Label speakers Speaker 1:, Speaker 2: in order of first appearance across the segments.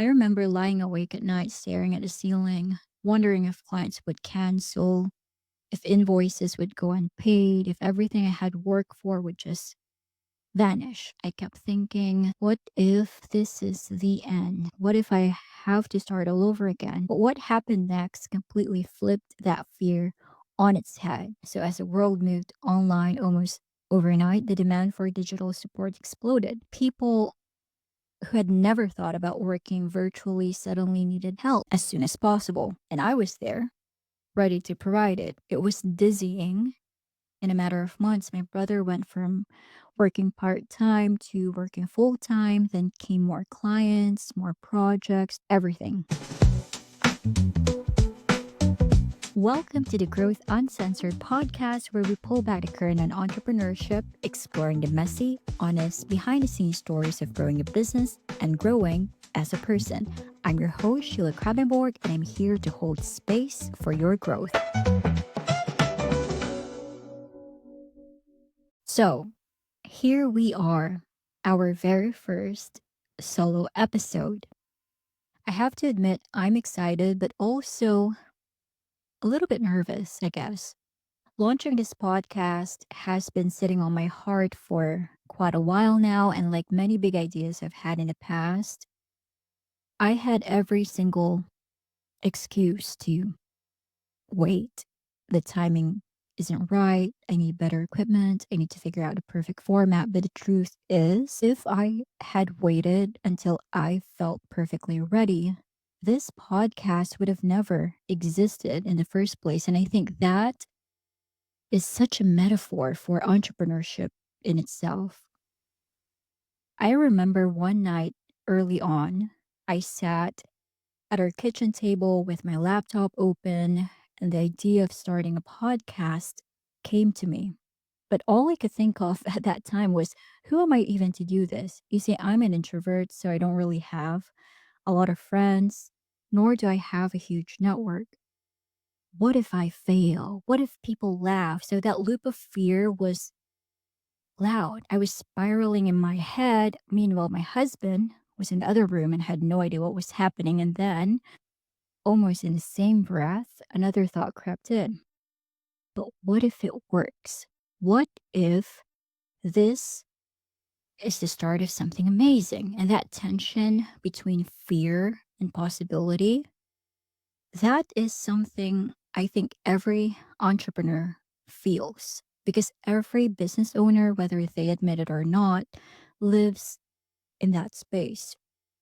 Speaker 1: I remember lying awake at night staring at the ceiling, wondering if clients would cancel, if invoices would go unpaid, if everything I had worked for would just vanish. I kept thinking, what if this is the end? What if I have to start all over again? But what happened next completely flipped that fear on its head. So, as the world moved online almost overnight, the demand for digital support exploded. People who had never thought about working virtually suddenly needed help as soon as possible. And I was there, ready to provide it. It was dizzying. In a matter of months, my brother went from working part time to working full time. Then came more clients, more projects, everything. Welcome to the Growth Uncensored podcast, where we pull back the curtain on entrepreneurship, exploring the messy, honest, behind the scenes stories of growing a business and growing as a person. I'm your host, Shiela Krabbenborg, and I'm here to hold space for your growth. So, here we are, our very first solo episode. I have to admit, I'm excited, but also a little bit nervous, I guess. Launching this podcast has been sitting on my heart for quite a while now, and like many big ideas I've had in the past, I had every single excuse to wait. The timing isn't right. I need better equipment. I need to figure out the perfect format. But the truth is, if I had waited until I felt perfectly ready, this podcast would have never existed in the first place. And I think that is such a metaphor for entrepreneurship in itself. I remember one night early on, I sat at our kitchen table with my laptop open, and the idea of starting a podcast came to me. But all I could think of at that time was, who am I even to do this? You see, I'm an introvert, so I don't really have a lot of friends, nor do I have a huge network. What if I fail? What if people laugh? So that loop of fear was loud. I was spiraling in my head. Meanwhile, my husband was in the other room and had no idea what was happening. And then, almost in the same breath, another thought crept in. But what if it works? What if this is the start of something amazing? And that tension between fear and possibility, that is something I think every entrepreneur feels, because every business owner, whether they admit it or not, lives in that space.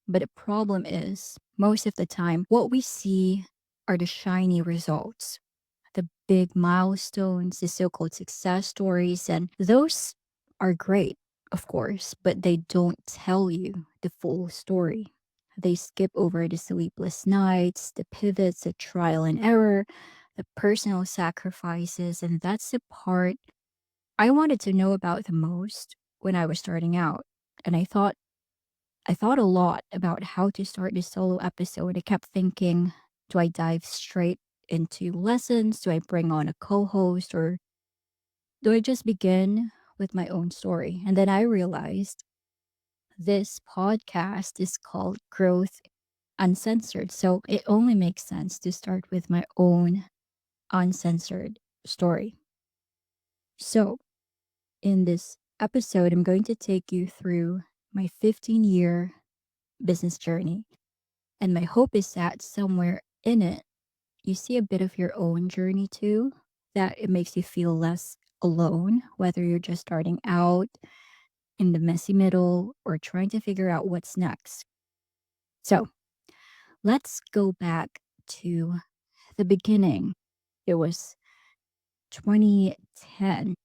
Speaker 1: But the problem is, most of the time, what we see are the shiny results, the big milestones, the so called success stories, and those are great, of course, but they don't tell you the full story. They skip over the sleepless nights, the pivots, the trial and error, the personal sacrifices, and that's the part I wanted to know about the most when I was starting out. And I thought a lot about how to start this solo episode. I kept thinking, do I dive straight into lessons? Do I bring on a co host? Or do I just begin with my own story? And then I realized this podcast is called Growth Uncensored. So it only makes sense to start with my own uncensored story. So in this episode, I'm going to take you through my 15-year business journey. And my hope is that somewhere in it, you see a bit of your own journey too, that it makes you feel less alone, whether you're just starting out, in the messy middle, or trying to figure out what's next. So let's go back to the beginning. It was 2010.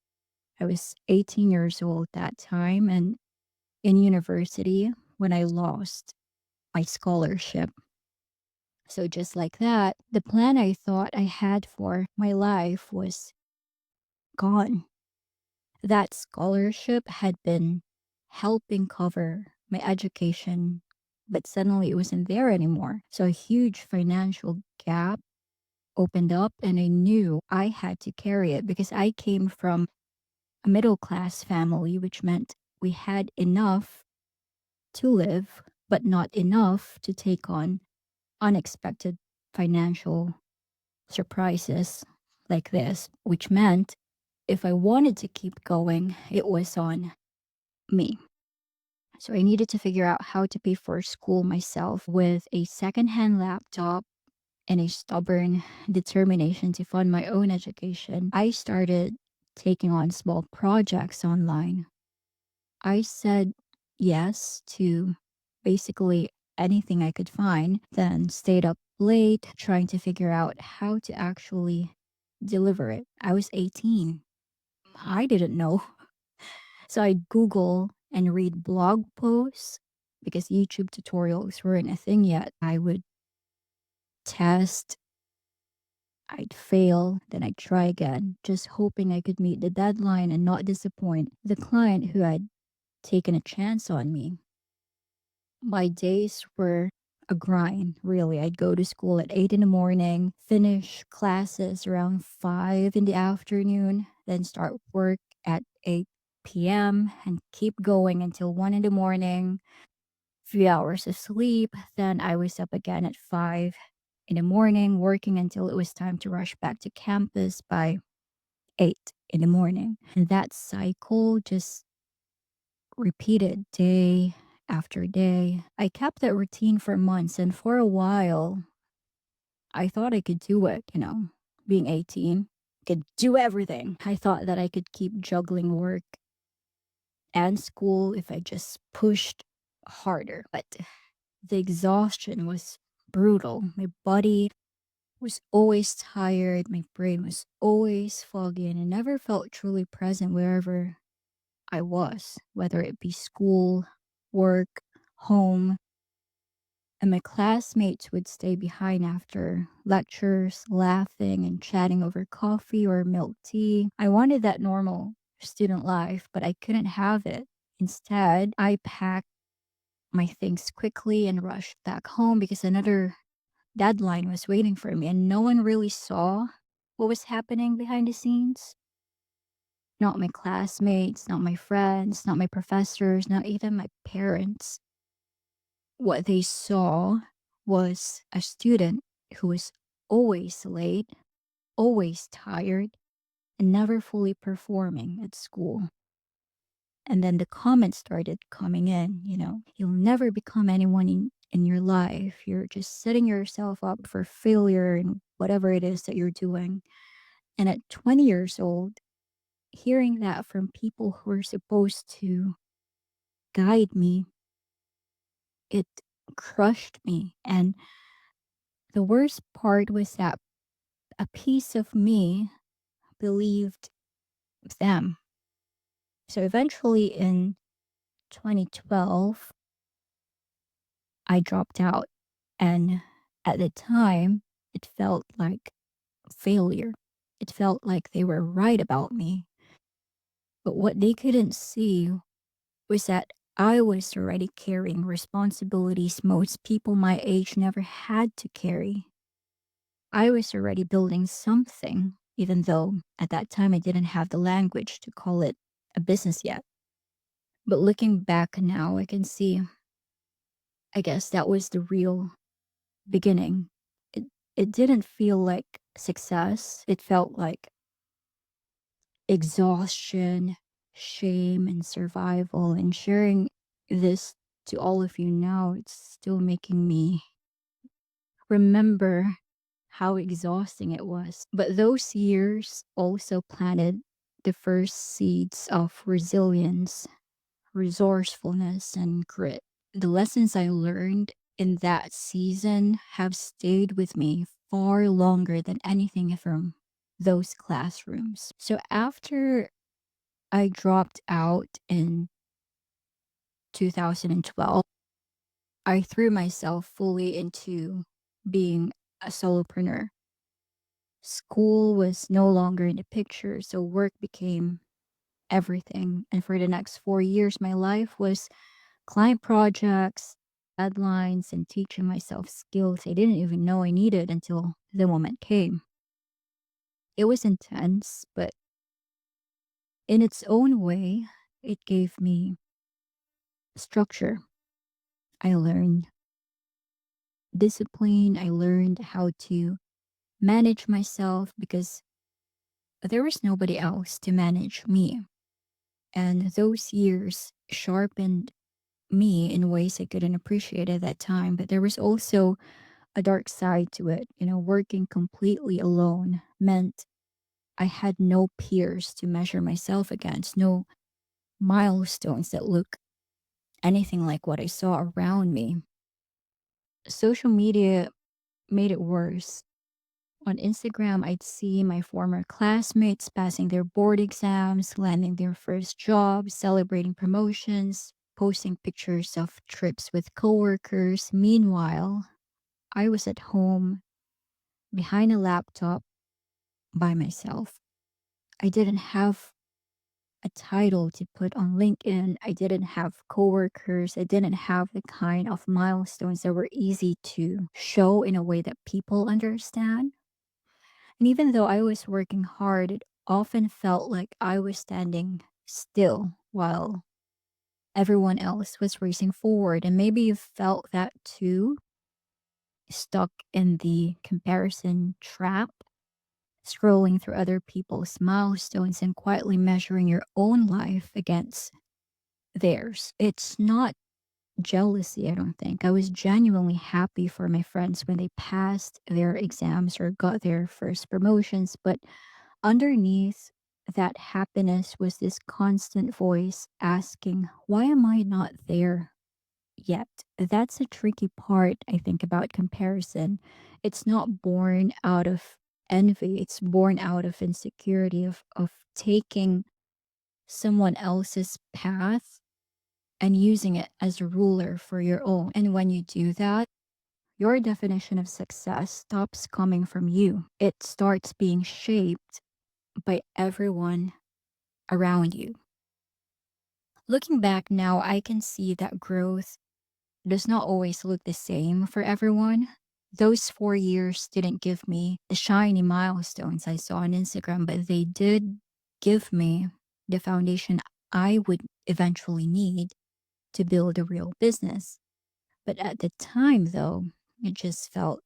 Speaker 1: I was 18 years old that time, and in university when I lost my scholarship. So, just like that, the plan I thought I had for my life was gone. That scholarship had been helping cover my education, but suddenly it wasn't there anymore. So, a huge financial gap opened up, and I knew I had to carry it because I came from a middle class family, which meant we had enough to live, but not enough to take on unexpected financial surprises like this, which meant if I wanted to keep going, it was on me. So I needed to figure out how to pay for school myself with a secondhand laptop and a stubborn determination to fund my own education. I started taking on small projects online. I said yes to basically anything I could find, then stayed up late trying to figure out how to actually deliver it. I was 18. I didn't know. So I'd Google and read blog posts because YouTube tutorials weren't a thing yet. I would test, I'd fail, then I'd try again, just hoping I could meet the deadline and not disappoint the client who had taken a chance on me. My days were a grind, really. I'd go to school at 8 in the morning, finish classes around 5 in the afternoon, then start work at 8 p.m. and keep going until 1 in the morning. Few hours of sleep, then I was up again at 5 in the morning, working until it was time to rush back to campus by 8 in the morning. And that cycle just repeated day after day. I kept that routine for months, and for a while, I thought I could do it, being 18, could do everything. I thought that I could keep juggling work and school if I just pushed harder. But the exhaustion was brutal. My body was always tired, my brain was always foggy, and I never felt truly present wherever I was, whether it be school, work, home. And my classmates would stay behind after lectures, laughing and chatting over coffee or milk tea. I wanted that normal student life, but I couldn't have it. Instead, I packed my things quickly and rushed back home because another deadline was waiting for me, and no one really saw what was happening behind the scenes. Not my classmates, not my friends, not my professors, not even my parents. What they saw was a student who was always late, always tired, and never fully performing at school. And then the comments started coming in, you'll never become anyone in your life. You're just setting yourself up for failure in whatever it is that you're doing. And at 20 years old, hearing that from people who are supposed to guide me, it crushed me. And the worst part was that a piece of me believed them. So eventually in 2012, I dropped out. And at the time, it felt like failure. It felt like they were right about me. But what they couldn't see was that I was already carrying responsibilities most people my age never had to carry. I was already building something, even though at that time I didn't have the language to call it a business yet. But looking back now, I can see, I guess that was the real beginning. It didn't feel like success. It felt like exhaustion, shame, and survival. And sharing this to all of you now, it's still making me remember how exhausting it was. But those years also planted the first seeds of resilience, resourcefulness, and grit. The lessons I learned in that season have stayed with me far longer than anything from those classrooms. So after I dropped out in 2012, I threw myself fully into being a solopreneur. School was no longer in the picture, so work became everything. And for the next 4 years, my life was client projects, deadlines, and teaching myself skills I didn't even know I needed until the moment came. It was intense, but in its own way, it gave me structure. I learned discipline. I learned how to manage myself because there was nobody else to manage me. And those years sharpened me in ways I couldn't appreciate at that time. But there was also a dark side to it. Working completely alone meant I had no peers to measure myself against, no milestones that look anything like what I saw around me. Social media made it worse. On Instagram, I'd see my former classmates passing their board exams, landing their first jobs, celebrating promotions, posting pictures of trips with coworkers. Meanwhile, I was at home behind a laptop by myself. I didn't have a title to put on LinkedIn. I didn't have coworkers. I didn't have the kind of milestones that were easy to show in a way that people understand. And even though I was working hard, it often felt like I was standing still while everyone else was racing forward. And maybe you felt that too, stuck in the comparison trap, scrolling through other people's milestones and quietly measuring your own life against theirs. It's not jealousy, I don't think. I was genuinely happy for my friends when they passed their exams or got their first promotions, but underneath that happiness was this constant voice asking, why am I not there yet? That's a tricky part, I think, about comparison. It's not born out of envy, it's born out of insecurity, of taking someone else's path and using it as a ruler for your own. And when you do that, your definition of success stops coming from you. It starts being shaped by everyone around you. Looking back now, I can see that growth does not always look the same for everyone. Those 4 years didn't give me the shiny milestones I saw on Instagram, but they did give me the foundation I would eventually need to build a real business. But at the time, though, it just felt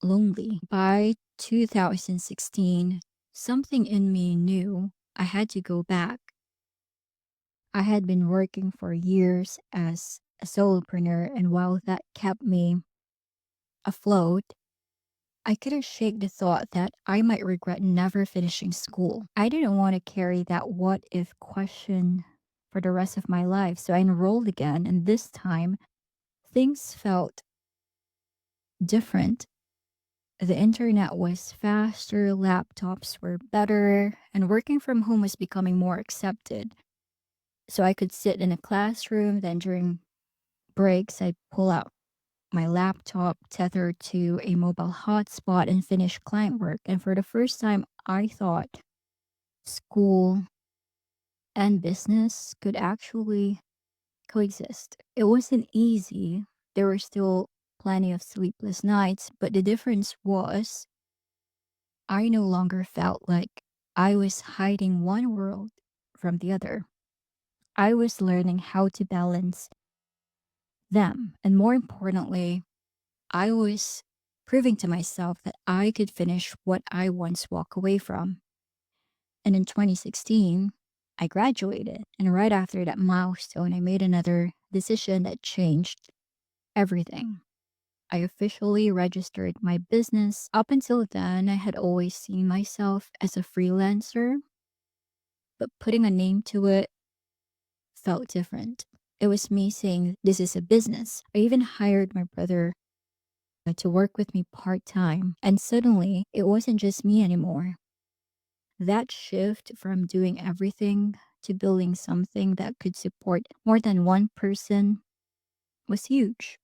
Speaker 1: lonely. By 2016, something in me knew I had to go back. I had been working for years as a solopreneur, and while that kept me afloat, I couldn't shake the thought that I might regret never finishing school. I didn't want to carry that what if question for the rest of my life, so I enrolled again, and this time things felt different. The internet was faster, laptops were better, and working from home was becoming more accepted. So I could sit in a classroom, then during breaks, I'd pull out my laptop tethered to a mobile hotspot and finish client work. And for the first time, I thought school and business could actually coexist. It wasn't easy. There were still plenty of sleepless nights, but the difference was I no longer felt like I was hiding one world from the other. I was learning how to balance them. And more importantly, I was proving to myself that I could finish what I once walked away from. And in 2016, I graduated. And right after that milestone, I made another decision that changed everything. I officially registered my business. Up until then, I had always seen myself as a freelancer, but putting a name to it felt different. It was me saying, this is a business. I even hired my brother to work with me part time. And suddenly, it wasn't just me anymore. That shift from doing everything to building something that could support more than one person was huge.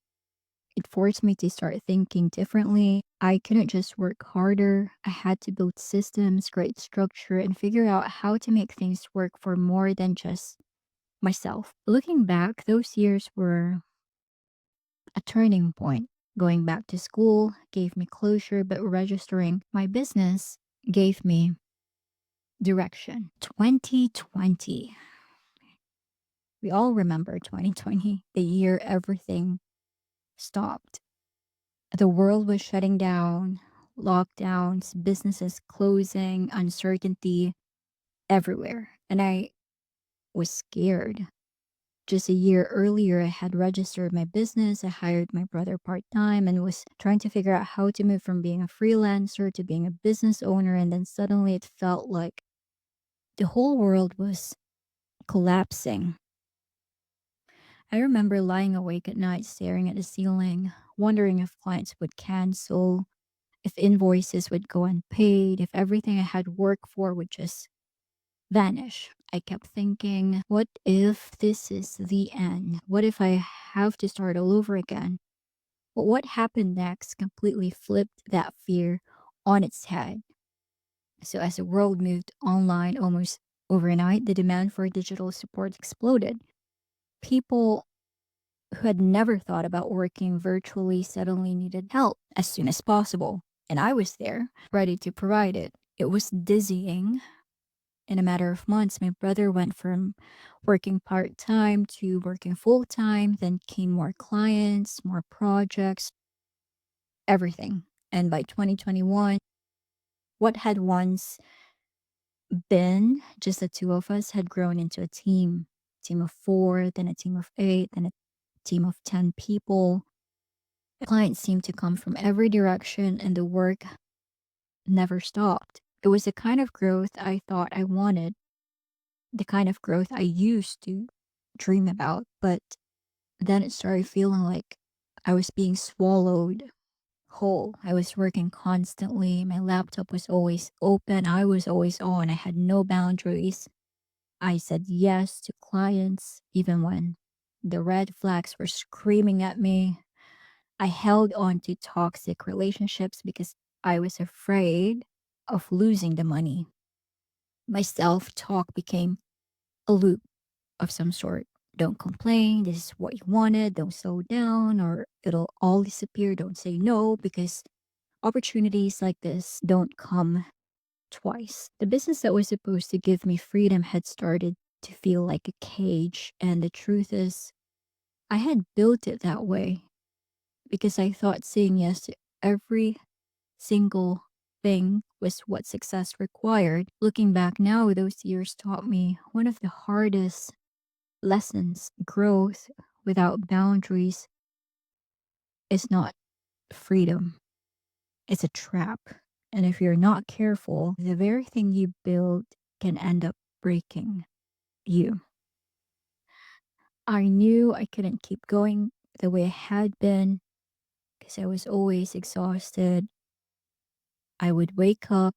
Speaker 1: It forced me to start thinking differently. I couldn't just work harder. I had to build systems, create structure, and figure out how to make things work for more than just myself. Looking back, those years were a turning point. Going back to school gave me closure, but registering my business gave me direction. 2020. We all remember 2020, the year everything stopped. The world was shutting down, lockdowns, businesses closing, uncertainty everywhere. And I was scared. Just a year earlier, I had registered my business. I hired my brother part time and was trying to figure out how to move from being a freelancer to being a business owner. And then suddenly it felt like the whole world was collapsing. I remember lying awake at night, staring at the ceiling, wondering if clients would cancel, if invoices would go unpaid, if everything I had worked for would just vanish. I kept thinking, what if this is the end? What if I have to start all over again? But what happened next completely flipped that fear on its head. So, as the world moved online almost overnight, the demand for digital support exploded. People who had never thought about working virtually suddenly needed help as soon as possible. And I was there, ready to provide it. It was dizzying. In a matter of months, my brother went from working part time to working full time. Then came more clients, more projects, everything. And by 2021, what had once been just the two of us had grown into a team of four, then a team of eight, then a team of 10 people. Clients seemed to come from every direction, and the work never stopped. It was the kind of growth I thought I wanted, the kind of growth I used to dream about. But then it started feeling like I was being swallowed whole. I was working constantly. My laptop was always open. I was always on. I had no boundaries. I said yes to clients even when the red flags were screaming at me. I held on to toxic relationships because I was afraid of losing the money. My self talk became a loop of some sort. Don't complain. This is what you wanted. Don't slow down or it'll all disappear. Don't say no because opportunities like this don't come twice. The business that was supposed to give me freedom had started to feel like a cage. And the truth is, I had built it that way because I thought saying yes to every single thing was what success required. Looking back now, those years taught me one of the hardest lessons. Growth without boundaries is not freedom, it's a trap. And if you're not careful, the very thing you build can end up breaking you. I knew I couldn't keep going the way I had been because I was always exhausted. I would wake up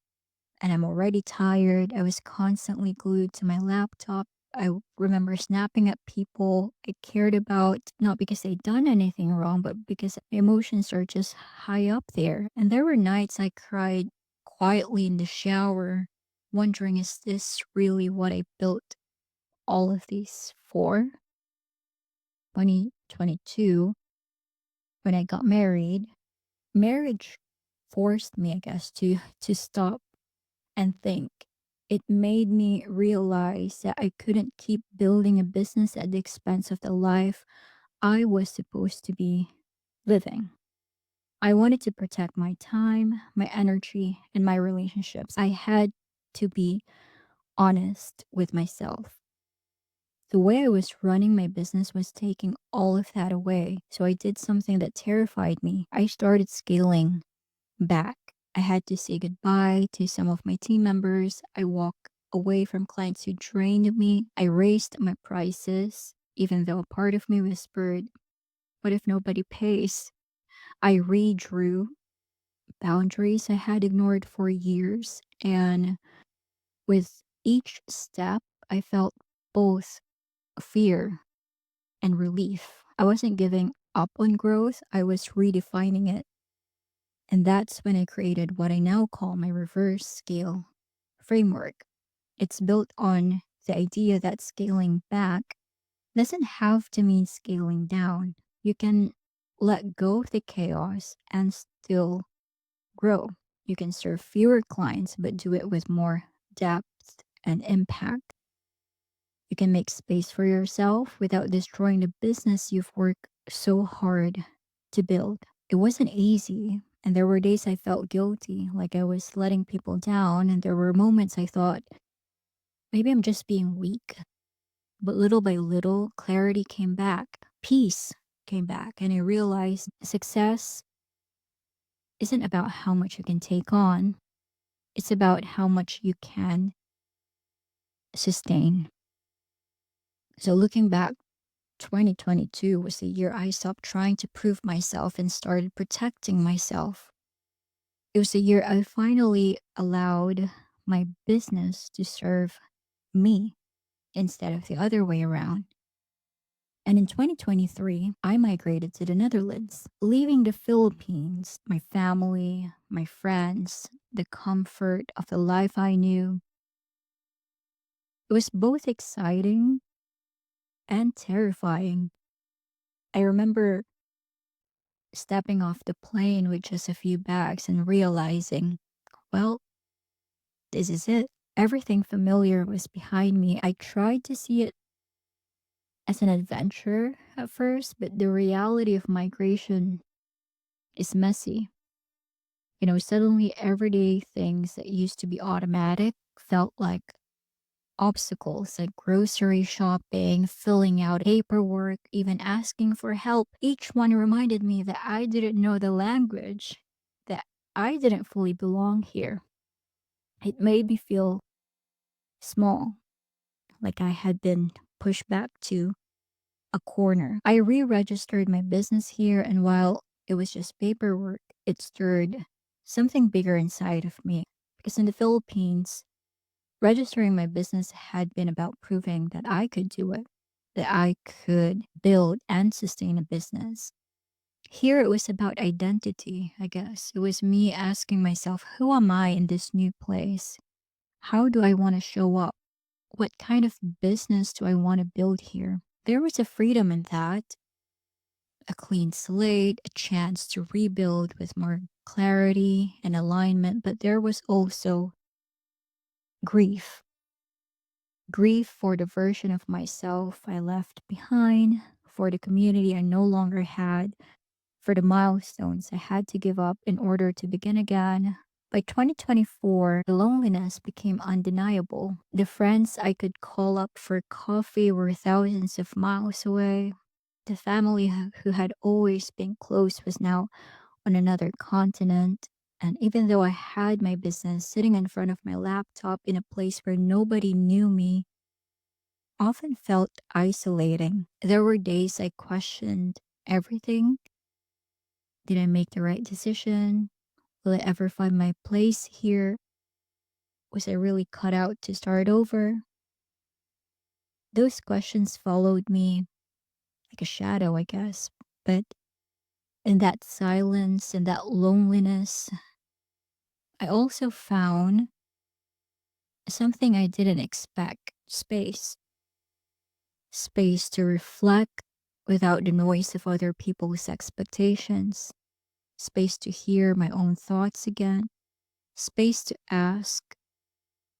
Speaker 1: and I'm already tired. I was constantly glued to my laptop. Remember snapping at people I cared about, not because they'd done anything wrong, but because my emotions are just high up there. And there were nights I cried quietly in the shower, wondering, is this really what I built all of these for? 2022, when I got married, marriage forced me, I guess, to stop and think. It made me realize that I couldn't keep building a business at the expense of the life I was supposed to be living. I wanted to protect my time, my energy, and my relationships. I had to be honest with myself. The way I was running my business was taking all of that away. So I did something that terrified me. I started scaling back. I had to say goodbye to some of my team members. I walked away from clients who drained me. I raised my prices, even though a part of me whispered, what if nobody pays? I redrew boundaries I had ignored for years. And with each step, I felt both fear and relief. I wasn't giving up on growth, I was redefining it. And that's when I created what I now call my reverse scale framework. It's built on the idea that scaling back doesn't have to mean scaling down. You can let go of the chaos and still grow. You can serve fewer clients, but do it with more depth and impact. You can make space for yourself without destroying the business you've worked so hard to build. It wasn't easy, and there were days I felt guilty, like I was letting people down, and there were moments I thought, maybe I'm just being weak. But little by little, clarity came back, peace came back, and I realized success isn't about how much you can take on, it's about how much you can sustain. So looking back, 2022 was the year I stopped trying to prove myself and started protecting myself. It was the year I finally allowed my business to serve me instead of the other way around. And in 2023, I migrated to the Netherlands, leaving the Philippines, my family, my friends, the comfort of the life I knew. It was both exciting and terrifying. I remember stepping off the plane with just a few bags and realizing, well, this is it. Everything familiar was behind me. I tried to see it as an adventure at first, but the reality of migration is messy. Suddenly everyday things that used to be automatic felt like obstacles, like grocery shopping, filling out paperwork, even asking for help. Each one reminded me that I didn't know the language, that I didn't fully belong here. It made me feel small, like I had been pushed back to a corner. I re registered my business here, and while it was just paperwork, it stirred something bigger inside of me. Because in the Philippines, registering my business had been about proving that I could do it, that I could build and sustain a business. Here it was about identity, I guess. It was me asking myself, who am I in this new place? How do I want to show up? What kind of business do I want to build here? There was a freedom in that, a clean slate, a chance to rebuild with more clarity and alignment, but there was also grief. Grief for the version of myself I left behind, for the community I no longer had, for the milestones I had to give up in order to begin again. By 2024, the loneliness became undeniable. The friends I could call up for coffee were thousands of miles away. The family who had always been close was now on another continent. And even though I had my business sitting in front of my laptop in a place where nobody knew me, often felt isolating. There were days I questioned everything. Did I make the right decision? Will I ever find my place here? Was I really cut out to start over? Those questions followed me like a shadow, I guess. But in that silence and that loneliness, I also found something I didn't expect: space. Space to reflect without the noise of other people's expectations. Space to hear my own thoughts again. Space to ask,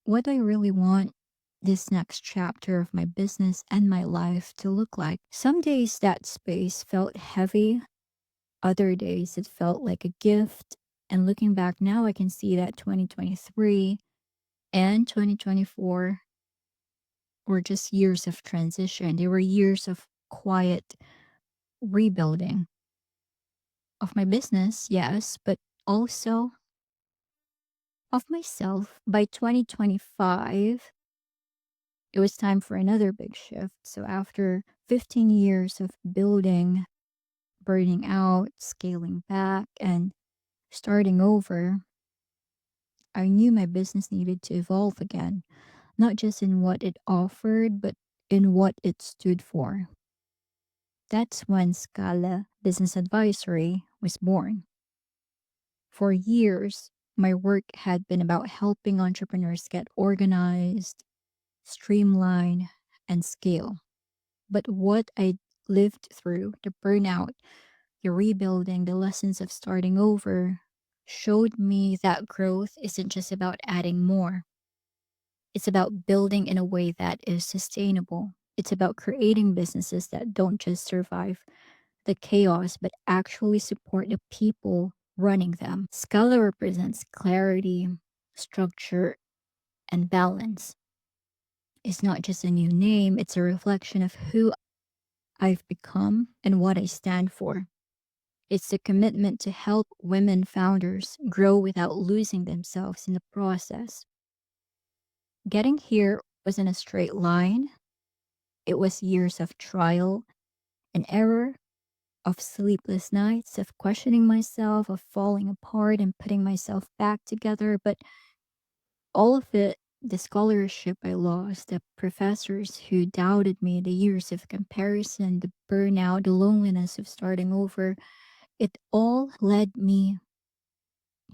Speaker 1: what do I really want this next chapter of my business and my life to look like? Some days that space felt heavy, other days it felt like a gift. And looking back now, I can see that 2023 and 2024 were just years of transition. They were years of quiet rebuilding of my business, yes, but also of myself. By 2025, it was time for another big shift. So after 15 years of building, burning out, scaling back, and starting over, I knew my business needed to evolve again, not just in what it offered, but in what it stood for. That's when Skala Business Advisory was born. For years, my work had been about helping entrepreneurs get organized, streamline, and scale. But what I lived through, the burnout, the rebuilding, the lessons of starting over, showed me that growth isn't just about adding more. It's about building in a way that is sustainable. It's about creating businesses that don't just survive, the chaos, but actually support the people running them. Scala represents clarity, structure, and balance. It's not just a new name, it's a reflection of who I've become and what I stand for. It's a commitment to help women founders grow without losing themselves in the process. Getting here wasn't a straight line, it was years of trial and error, of sleepless nights, of questioning myself, of falling apart and putting myself back together. But all of it, the scholarship I lost, the professors who doubted me, the years of comparison, the burnout, the loneliness of starting over, it all led me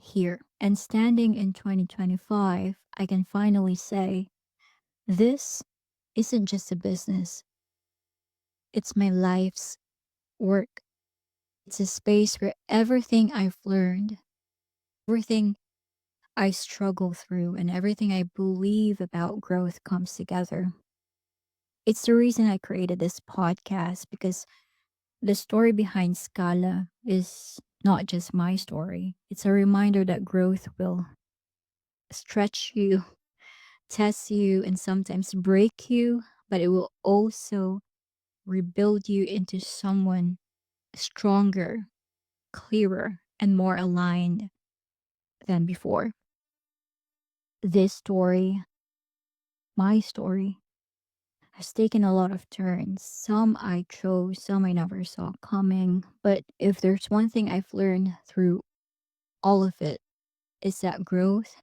Speaker 1: here. And standing in 2025, I can finally say this isn't just a business, it's my life's work. It's a space where everything I've learned, everything I struggle through, and everything I believe about growth comes together. It's the reason I created this podcast because the story behind Scala is not just my story. It's a reminder that growth will stretch you, test you, and sometimes break you, but it will also rebuild you into someone stronger, clearer, and more aligned than before. This story, my story, has taken a lot of turns. Some I chose, some I never saw coming. But if there's one thing I've learned through all of it, is that growth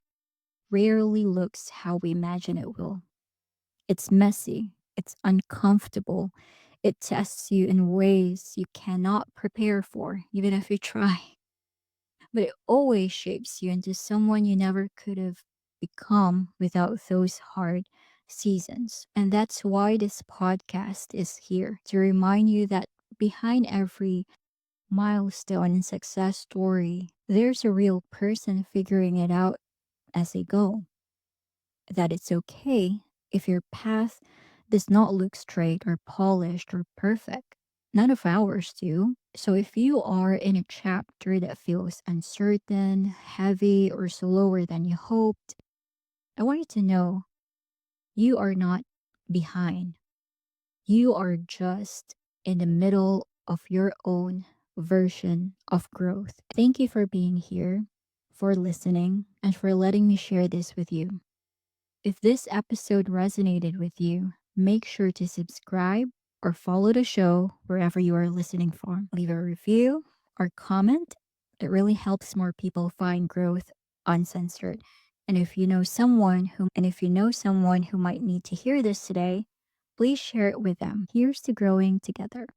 Speaker 1: rarely looks how we imagine it will. It's messy, it's uncomfortable, it tests you in ways you cannot prepare for, even if you try. But it always shapes you into someone you never could have become without those hard seasons. And that's why this podcast is here to remind you that behind every milestone and success story, there's a real person figuring it out as they go. That it's okay if your path does not look straight or polished or perfect. None of ours do. So if you are in a chapter that feels uncertain, heavy, or slower than you hoped, I want you to know you are not behind. You are just in the middle of your own version of growth. Thank you for being here, for listening, and for letting me share this with you. If this episode resonated with you, make sure to subscribe or follow the show wherever you are listening from. Leave a review or comment. It really helps more people find growth uncensored. And if you know someone who might need to hear this today, please share it with them. Here's to growing together.